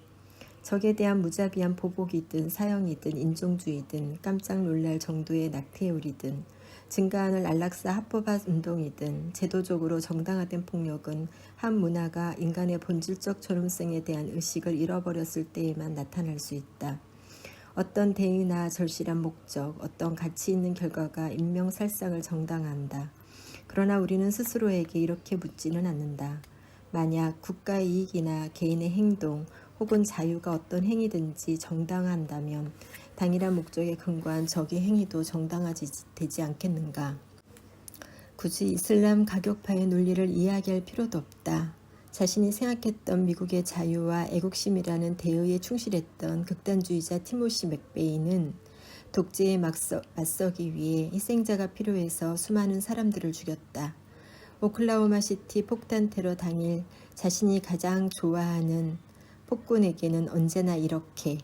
적에 대한 무자비한 보복이든 사형이든 인종주의든 깜짝 놀랄 정도의 낙태율이든 증가하는 안락사 합법화 운동이든 제도적으로 정당화된 폭력은 한 문화가 인간의 본질적 존엄성에 대한 의식을 잃어버렸을 때에만 나타날 수 있다. 어떤 대의나 절실한 목적, 어떤 가치 있는 결과가 인명살상을 정당화한다. 그러나 우리는 스스로에게 이렇게 묻지는 않는다. 만약 국가의 이익이나 개인의 행동 혹은 자유가 어떤 행위든지 정당화한다면 당일한 목적에 근거한 적의 행위도 정당화되지 않겠는가? 굳이 이슬람 가격파의 논리를 이야기할 필요도 없다. 자신이 생각했던 미국의 자유와 애국심이라는 대의에 충실했던 극단주의자 티모시 맥베이는 독재에 맞서기 위해 희생자가 필요해서 수많은 사람들을 죽였다. 오클라호마 시티 폭탄 테러 당일 자신이 가장 좋아하는 폭군에게는 언제나 이렇게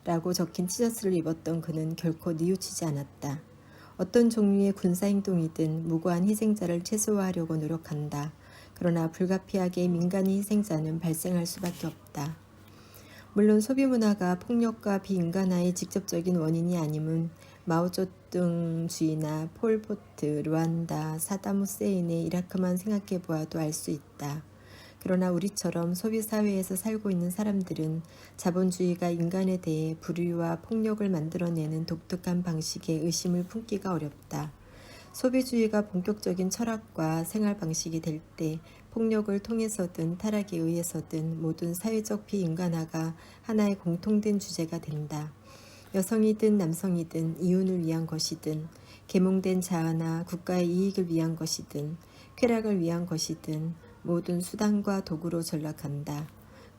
라고 적힌 티셔츠를 입었던 그는 결코 뉘우치지 않았다. 어떤 종류의 군사행동이든 무고한 희생자를 최소화하려고 노력한다. 그러나 불가피하게 민간인 희생자는 발생할 수밖에 없다. 물론 소비문화가 폭력과 비인간화의 직접적인 원인이 아님은 마오쩌둥주의나 폴포트, 루안다, 사담 후세인의 이라크만 생각해 보아도 알 수 있다. 그러나 우리처럼 소비사회에서 살고 있는 사람들은 자본주의가 인간에 대해 불의와 폭력을 만들어내는 독특한 방식에 의심을 품기가 어렵다. 소비주의가 본격적인 철학과 생활 방식이 될 때 폭력을 통해서든 타락에 의해서든 모든 사회적 비인간화가 하나의 공통된 주제가 된다. 여성이든 남성이든 이윤을 위한 것이든 계몽된 자아나 국가의 이익을 위한 것이든 쾌락을 위한 것이든 모든 수단과 도구로 전락한다.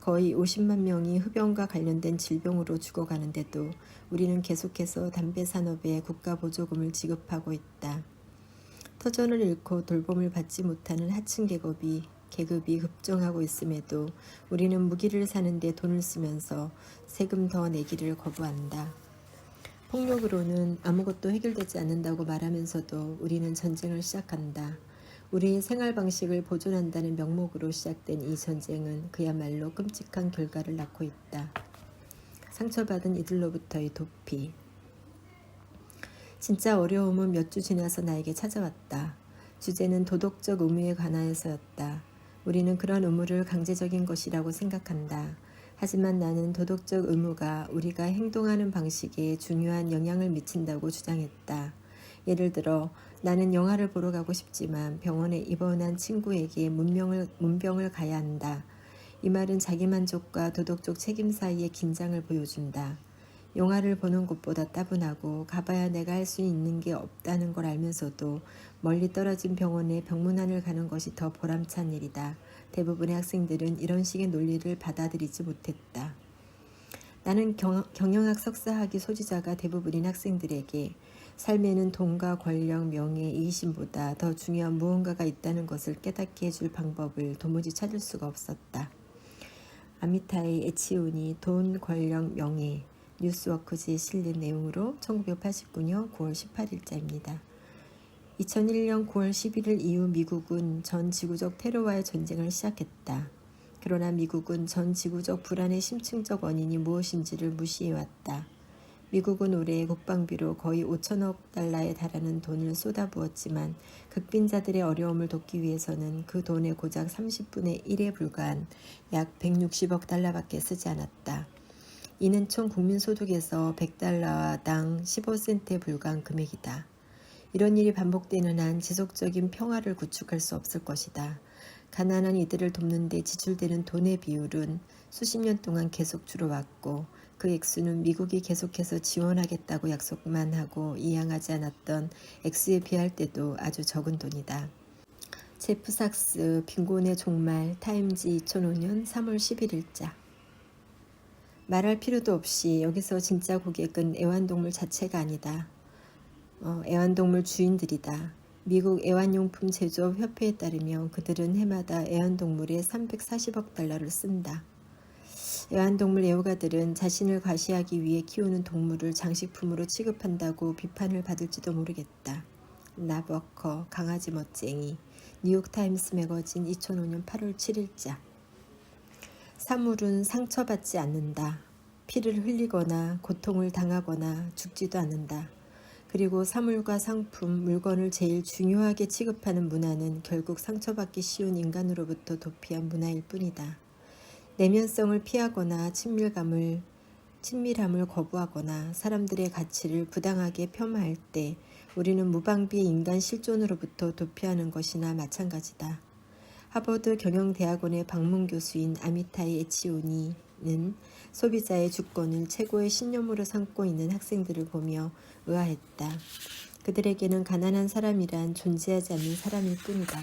거의 50만 명이 흡연과 관련된 질병으로 죽어가는데도 우리는 계속해서 담배 산업에 국가 보조금을 지급하고 있다. 터전을 잃고 돌봄을 받지 못하는 하층 계급이 급증하고 있음에도 우리는 무기를 사는 데 돈을 쓰면서 세금 더 내기를 거부한다. 폭력으로는 아무것도 해결되지 않는다고 말하면서도 우리는 전쟁을 시작한다. 우리의 생활 방식을 보존한다는 명목으로 시작된 이 전쟁은 그야말로 끔찍한 결과를 낳고 있다. 상처받은 이들로부터의 도피. 진짜 어려움은 몇 주 지나서 나에게 찾아왔다. 주제는 도덕적 의무에 관하여서였다. 우리는 그런 의무를 강제적인 것이라고 생각한다. 하지만 나는 도덕적 의무가 우리가 행동하는 방식에 중요한 영향을 미친다고 주장했다. 예를 들어 나는 영화를 보러 가고 싶지만 병원에 입원한 친구에게 문병을 가야 한다. 이 말은 자기만족과 도덕적 책임 사이의 긴장을 보여준다. 영화를 보는 것보다 따분하고 가봐야 내가 할 수 있는 게 없다는 걸 알면서도 멀리 떨어진 병원에 병문안을 가는 것이 더 보람찬 일이다. 대부분의 학생들은 이런 식의 논리를 받아들이지 못했다. 나는 경영학 석사학위 소지자가 대부분인 학생들에게 삶에는 돈과 권력, 명예, 이기심보다 더 중요한 무언가가 있다는 것을 깨닫게 해줄 방법을 도무지 찾을 수가 없었다. 아미타이 에치온이 돈, 권력, 명예, 뉴스워크지에 실린 내용으로 1989년 9월 18일자입니다. 2001년 9월 11일 이후 미국은 전 지구적 테러와의 전쟁을 시작했다. 그러나 미국은 전 지구적 불안의 심층적 원인이 무엇인지를 무시해왔다. 미국은 올해 국방비로 거의 5천억 달러에 달하는 돈을 쏟아부었지만 극빈자들의 어려움을 돕기 위해서는 그 돈의 고작 30분의 1에 불과한 약 160억 달러밖에 쓰지 않았다. 이는 총 국민소득에서 100달러당 15센트에 불과한 금액이다. 이런 일이 반복되는 한 지속적인 평화를 구축할 수 없을 것이다. 가난한 이들을 돕는 데 지출되는 돈의 비율은 수십 년 동안 계속 줄어왔고 그 액수는 미국이 계속해서 지원하겠다고 약속만 하고 이양하지 않았던 액수에 비할 때도 아주 적은 돈이다. 제프 삭스, 빈곤의 종말, 타임지 2005년 3월 11일자. 말할 필요도 없이 여기서 진짜 고객은 애완동물 자체가 아니다. 애완동물 주인들이다. 미국 애완용품 제조업 협회에 따르면 그들은 해마다 애완동물에 340억 달러를 쓴다. 애완동물 애호가들은 자신을 과시하기 위해 키우는 동물을 장식품으로 취급한다고 비판을 받을지도 모르겠다. 나버커, 강아지 멋쟁이, 뉴욕타임스 매거진 2005년 8월 7일자. 사물은 상처받지 않는다. 피를 흘리거나 고통을 당하거나 죽지도 않는다. 그리고 사물과 상품, 물건을 제일 중요하게 취급하는 문화는 결국 상처받기 쉬운 인간으로부터 도피한 문화일 뿐이다. 내면성을 피하거나 친밀함을 거부하거나 사람들의 가치를 부당하게 폄하할 때 우리는 무방비의 인간 실존으로부터 도피하는 것이나 마찬가지다. 하버드 경영대학원의 방문 교수인 아미타이 에치오니는 소비자의 주권을 최고의 신념으로 삼고 있는 학생들을 보며 의아했다. 그들에게는 가난한 사람이란 존재하지 않는 사람일 뿐이다.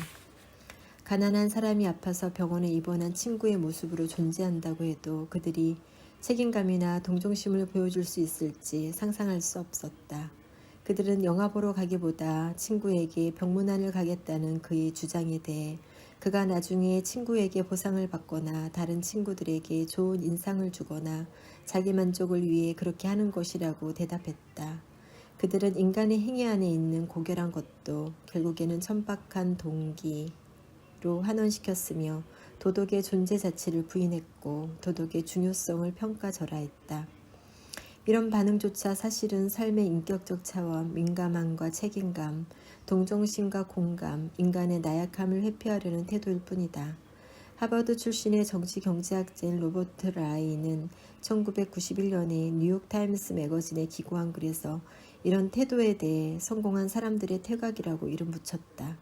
가난한 사람이 아파서 병원에 입원한 친구의 모습으로 존재한다고 해도 그들이 책임감이나 동정심을 보여줄 수 있을지 상상할 수 없었다. 그들은 영화 보러 가기보다 친구에게 병문안을 가겠다는 그의 주장에 대해 그가 나중에 친구에게 보상을 받거나 다른 친구들에게 좋은 인상을 주거나 자기 만족을 위해 그렇게 하는 것이라고 대답했다. 그들은 인간의 행위 안에 있는 고결한 것도 결국에는 천박한 동기로 환원시켰으며 도덕의 존재 자체를 부인했고 도덕의 중요성을 평가절하했다. 이런 반응조차 사실은 삶의 인격적 차원, 민감함과 책임감, 동정심과 공감, 인간의 나약함을 회피하려는 태도일 뿐이다. 하버드 출신의 정치경제학자인 로버트 라이는 1991년에 뉴욕타임스 매거진에 기고한 글에서 이런 태도에 대해 성공한 사람들의 퇴각이라고 이름 붙였다.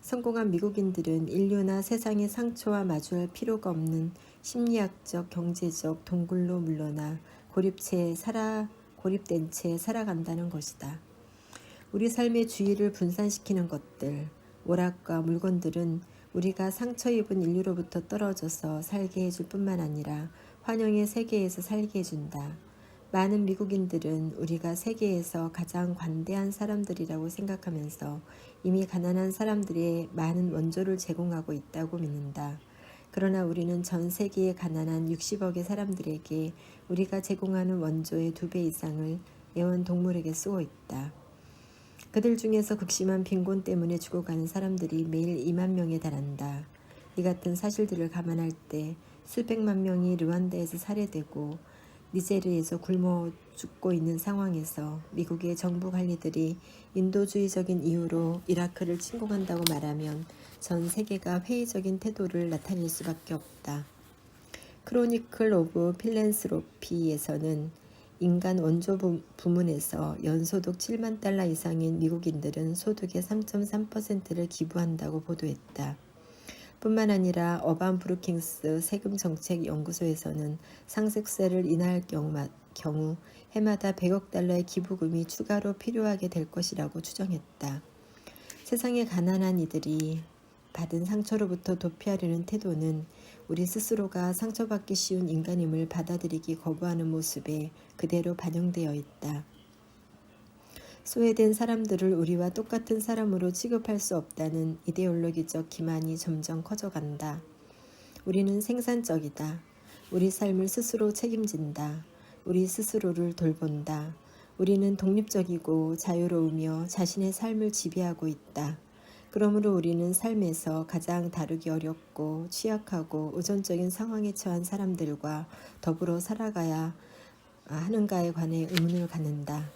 성공한 미국인들은 인류나 세상의 상처와 마주할 필요가 없는 심리학적, 경제적 동굴로 물러나 고립된 채 살아간다는 것이다. 우리 삶의 주의를 분산시키는 것들, 오락과 물건들은 우리가 상처 입은 인류로부터 떨어져서 살게 해줄 뿐만 아니라 환영의 세계에서 살게 해준다. 많은 미국인들은 우리가 세계에서 가장 관대한 사람들이라고 생각하면서 이미 가난한 사람들의 많은 원조를 제공하고 있다고 믿는다. 그러나 우리는 전 세계의 가난한 60억의 사람들에게 우리가 제공하는 원조의 2배 이상을 애완동물에게 쓰고 있다. 그들 중에서 극심한 빈곤 때문에 죽어가는 사람들이 매일 2만 명에 달한다. 이 같은 사실들을 감안할 때 수백만 명이 르완다에서 살해되고 니제르에서 굶어 죽고 있는 상황에서 미국의 정부 관리들이 인도주의적인 이유로 이라크를 침공한다고 말하면 전 세계가 회의적인 태도를 나타낼 수밖에 없다. 크로니클 오브 필랜스로피에서는 인간 원조 부문에서 연소득 7만 달러 이상인 미국인들은 소득의 3.3%를 기부한다고 보도했다. 뿐만 아니라 어반 브루킹스 세금정책연구소에서는 상속세를 인하할 경우 해마다 100억 달러의 기부금이 추가로 필요하게 될 것이라고 추정했다. 세상의 가난한 이들이 받은 상처로부터 도피하려는 태도는 우리 스스로가 상처받기 쉬운 인간임을 받아들이기 거부하는 모습에 그대로 반영되어 있다. 소외된 사람들을 우리와 똑같은 사람으로 취급할 수 없다는 이데올로기적 기만이 점점 커져간다. 우리는 생산적이다. 우리 삶을 스스로 책임진다. 우리 스스로를 돌본다. 우리는 독립적이고 자유로우며 자신의 삶을 지배하고 있다. 그러므로 우리는 삶에서 가장 다루기 어렵고 취약하고 의존적인 상황에 처한 사람들과 더불어 살아가야 하는가에 관해 의문을 갖는다.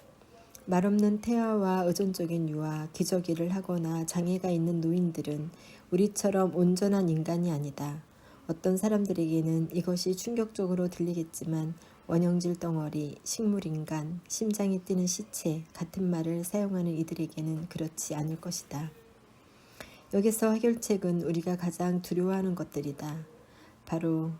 말없는 태아와 의존적인 유아, 기저귀를 하거나 장애가 있는 노인들은 우리처럼 온전한 인간이 아니다. 어떤 사람들에게는 이것이 충격적으로 들리겠지만 원형질 덩어리, 식물인간, 심장이 뛰는 시체 같은 말을 사용하는 이들에게는 그렇지 않을 것이다. 여기서 해결책은 우리가 가장 두려워하는 것들이다. 바로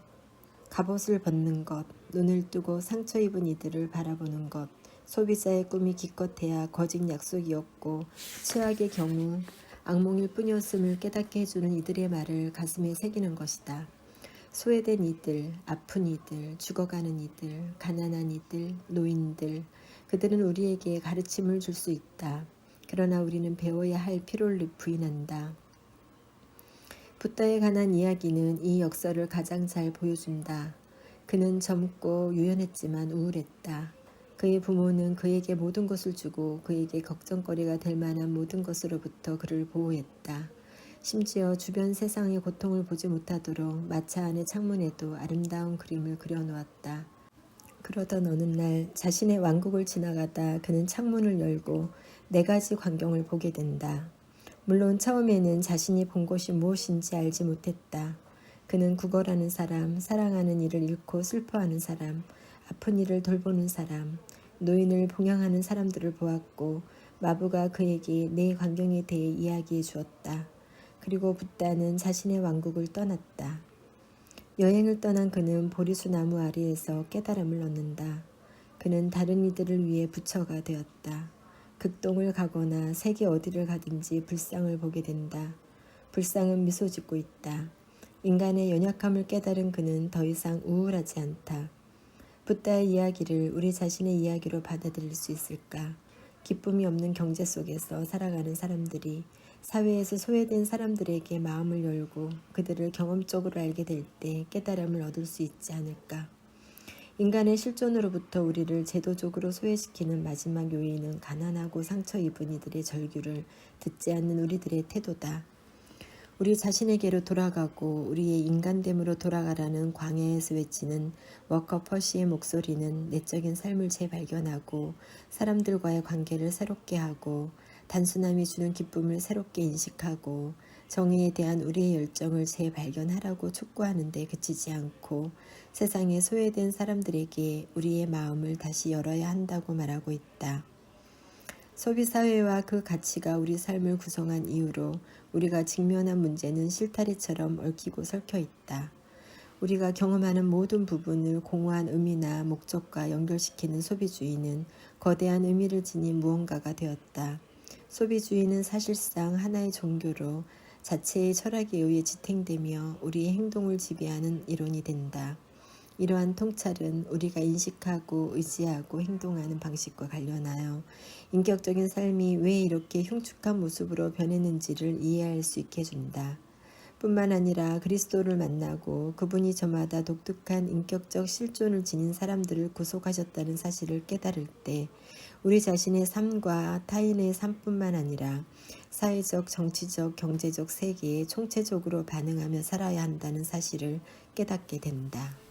갑옷을 벗는 것, 눈을 뜨고 상처 입은 이들을 바라보는 것, 소비자의 꿈이 기껏해야 거짓 약속이었고 최악의 경우 악몽일 뿐이었음을 깨닫게 해주는 이들의 말을 가슴에 새기는 것이다. 소외된 이들, 아픈 이들, 죽어가는 이들, 가난한 이들, 노인들, 그들은 우리에게 가르침을 줄 수 있다. 그러나 우리는 배워야 할 필요를 부인한다. 붓다에 관한 이야기는 이 역사를 가장 잘 보여준다. 그는 젊고 유연했지만 우울했다. 그의 부모는 그에게 모든 것을 주고 그에게 걱정거리가 될 만한 모든 것으로부터 그를 보호했다. 심지어 주변 세상의 고통을 보지 못하도록 마차 안의 창문에도 아름다운 그림을 그려놓았다. 그러던 어느 날 자신의 왕국을 지나가다 그는 창문을 열고 4가지 광경을 보게 된다. 물론 처음에는 자신이 본 것이 무엇인지 알지 못했다. 그는 구걸하는 사람, 사랑하는 이를 잃고 슬퍼하는 사람, 아픈 이를 돌보는 사람, 노인을 봉양하는 사람들을 보았고 마부가 그에게 4광경에 대해 이야기해 주었다. 그리고 붓다는 자신의 왕국을 떠났다. 여행을 떠난 그는 보리수 나무 아래에서 깨달음을 얻는다. 그는 다른 이들을 위해 부처가 되었다. 극동을 가거나 세계 어디를 가든지 불상을 보게 된다. 불상은 미소 짓고 있다. 인간의 연약함을 깨달은 그는 더 이상 우울하지 않다. 붓다의 이야기를 우리 자신의 이야기로 받아들일 수 있을까? 기쁨이 없는 경제 속에서 살아가는 사람들이 사회에서 소외된 사람들에게 마음을 열고 그들을 경험적으로 알게 될 때 깨달음을 얻을 수 있지 않을까? 인간의 실존으로부터 우리를 제도적으로 소외시키는 마지막 요인은 가난하고 상처 입은 이들의 절규를 듣지 않는 우리들의 태도다. 우리 자신에게로 돌아가고 우리의 인간됨으로 돌아가라는 광야에서 외치는 워커 퍼시의 목소리는 내적인 삶을 재발견하고 사람들과의 관계를 새롭게 하고 단순함이 주는 기쁨을 새롭게 인식하고 정의에 대한 우리의 열정을 재발견하라고 촉구하는 데 그치지 않고 세상에 소외된 사람들에게 우리의 마음을 다시 열어야 한다고 말하고 있다. 소비사회와 그 가치가 우리 삶을 구성한 이유로 우리가 직면한 문제는 실타래처럼 얽히고 설켜 있다. 우리가 경험하는 모든 부분을 공허한 의미나 목적과 연결시키는 소비주의는 거대한 의미를 지닌 무언가가 되었다. 소비주의는 사실상 하나의 종교로 자체의 철학에 의해 지탱되며 우리의 행동을 지배하는 이론이 된다. 이러한 통찰은 우리가 인식하고 의지하고 행동하는 방식과 관련하여 인격적인 삶이 왜 이렇게 흉측한 모습으로 변했는지를 이해할 수 있게 해준다. 뿐만 아니라 그리스도를 만나고 그분이 저마다 독특한 인격적 실존을 지닌 사람들을 구속하셨다는 사실을 깨달을 때 우리 자신의 삶과 타인의 삶뿐만 아니라 사회적, 정치적, 경제적 세계에 총체적으로 반응하며 살아야 한다는 사실을 깨닫게 된다.